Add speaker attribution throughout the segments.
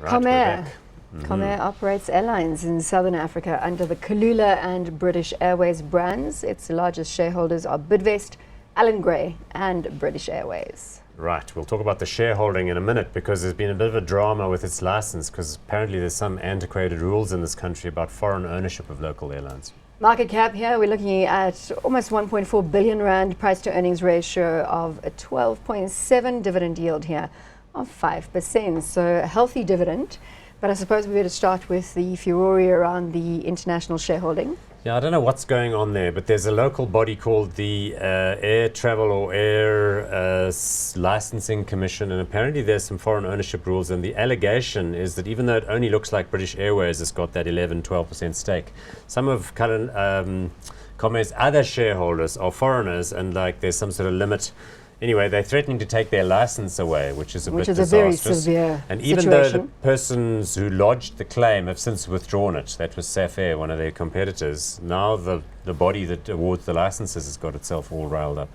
Speaker 1: Right,
Speaker 2: Comair. Comair operates airlines in Southern Africa under the Kulula and British Airways brands. Its largest shareholders are Bidvest, Allan and British Airways.
Speaker 1: Right, we'll talk about the shareholding in a minute because there's been a bit of a drama with its license because apparently there's some antiquated rules in this country about foreign ownership of local airlines.
Speaker 2: Market cap here, we're looking at almost 1.4 billion rand, price to earnings ratio of a 12.7, dividend yield here of 5%. So a healthy dividend. But I suppose we better start with the furore around the international shareholding.
Speaker 1: Yeah, I don't know what's going on there, but there's a local body called the Air Travel or Air Licensing Commission, and apparently there's some foreign ownership rules, and the allegation is that even though it only looks like British Airways has got that 11-12% stake, some of Comair's other shareholders are foreigners, and like there's some sort of limit. Anyway, they're threatening to take their license away, which is a bit disastrous.
Speaker 2: Very severe
Speaker 1: and even
Speaker 2: situation.
Speaker 1: though the persons who lodged the claim have since withdrawn it, that was Safair, one of their competitors, now the body that awards the licenses has got itself all riled up.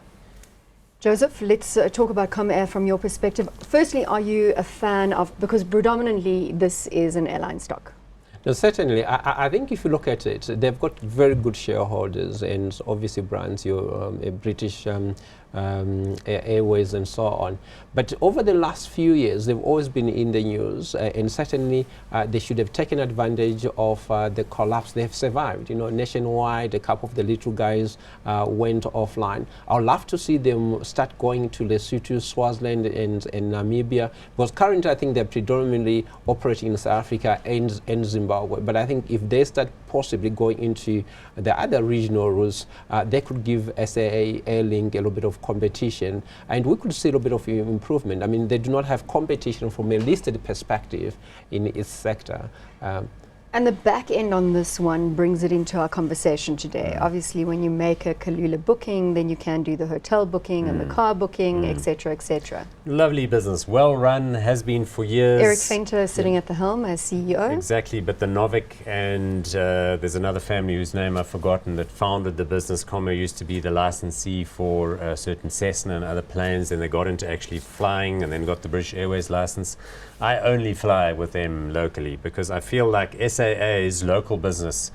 Speaker 2: Joseph, let's talk about Comair from your perspective. Firstly, are you a fan of, because predominantly this is an airline stock?
Speaker 3: No, certainly. I think if you look at it, they've got very good shareholders and obviously brands, your British Airways and so on. But over the last few years, they've always been in the news, and certainly they should have taken advantage of the collapse. They've survived. You know, nationwide, a couple of the little guys went offline. I'd love to see them start going to Lesotho, Swaziland, and Namibia, because currently I think they're predominantly operating in South Africa and Zimbabwe. But I think if they start possibly going into the other regional routes, they could give SAA, Airlink a little bit of competition, and we could see a little bit of improvement. I mean, they do not have competition from a listed perspective in its sector.
Speaker 2: And the back end on this one brings it into our conversation today. Obviously, when you make a Kulula booking, then you can do the hotel booking and the car booking, etc., etc.
Speaker 1: Lovely business, well run, has been for years.
Speaker 2: Eric Venter sitting at the helm as CEO.
Speaker 1: Exactly, but the Novik and there's another family whose name I've forgotten that founded the business. Comair used to be the licensee for certain Cessna and other planes, and they got into actually flying and then got the British Airways license. I only fly with them locally because I feel like SAA's local business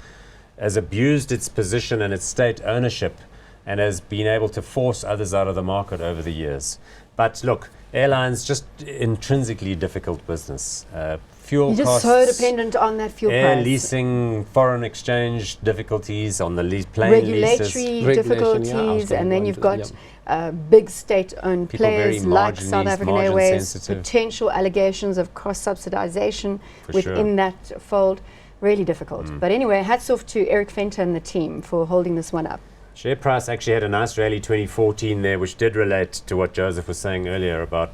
Speaker 1: has abused its position and its state ownership and has been able to force others out of the market over the years. But look, airlines, just intrinsically difficult business. Fuel
Speaker 2: You're
Speaker 1: costs,
Speaker 2: just so dependent on that fuel
Speaker 1: air
Speaker 2: price.
Speaker 1: leasing, foreign exchange difficulties on the plane leases.
Speaker 2: Regulatory difficulties, and then you've got big state-owned players like South African Airways, potential allegations of cross-subsidization within that fold. Really difficult. But anyway, hats off to Eric Venter and the team for holding this one up.
Speaker 1: Share price actually had a nice rally 2014 there, which did relate to what Joseph was saying earlier about,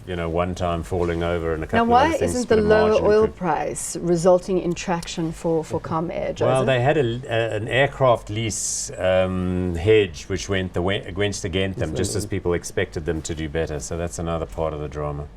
Speaker 1: you know, one time falling over and a couple
Speaker 2: now,
Speaker 1: of other things.
Speaker 2: Now, why isn't the lower oil price resulting in traction for Comair, Joseph?
Speaker 1: Well, they had an aircraft lease hedge which went against them, just as people expected them to do better. So that's another part of the drama.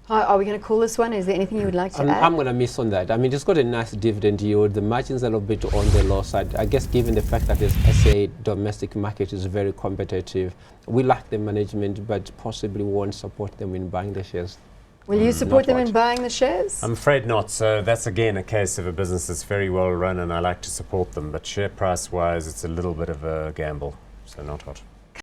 Speaker 2: Are we going to call this one? Is there anything you would like to add?
Speaker 3: I'm going to miss on that. I mean, it's got a nice dividend yield. The margins are a little bit on the low side. I guess given the fact that the SA domestic market is very competitive, we like the management, but possibly won't support them in buying the shares.
Speaker 2: Will you support them in buying the shares?
Speaker 1: I'm afraid not. So that's again a case of a business that's very well run, and I like to support them. But share price wise, it's a little bit of a gamble. So not hot.